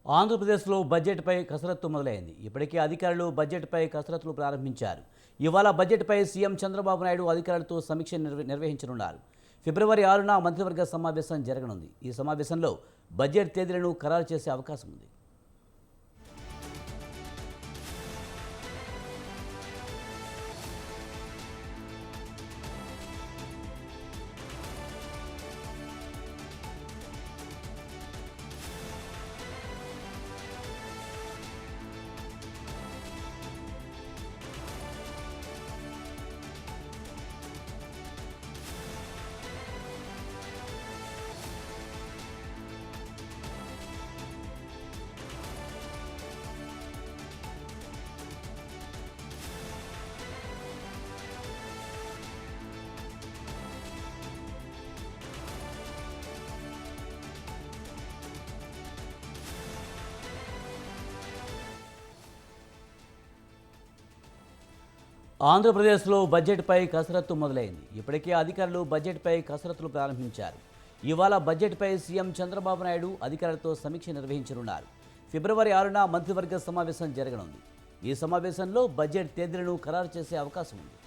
ఆంధ్రప్రదేశ్లో బడ్జెట్పై కసరత్తు మొదలైంది. ఇప్పటికే అధికారులు బడ్జెట్పై కసరత్తులు ప్రారంభించారు. ఇవాళ బడ్జెట్పై సీఎం చంద్రబాబు నాయుడు అధికారులతో సమీక్ష నిర్వహించనున్నారు. ఫిబ్రవరి 6న మంత్రివర్గ సమావేశం జరగనుంది. ఈ సమావేశంలో బడ్జెట్ తేదీలను ఖరారు చేసే అవకాశం ఉంది. ఆంధ్రప్రదేశ్లో బడ్జెట్పై కసరత్తు మొదలైంది. ఇప్పటికే అధికారులు బడ్జెట్పై కసరత్తులు ప్రారంభించారు. ఇవాళ బడ్జెట్పై సీఎం చంద్రబాబు నాయుడు అధికారులతో సమీక్ష నిర్వహించనున్నారు. ఫిబ్రవరి 6న మంత్రివర్గ సమావేశం జరగనుంది. ఈ సమావేశంలో బడ్జెట్ తేదీలను ఖరారు చేసే అవకాశం ఉంది.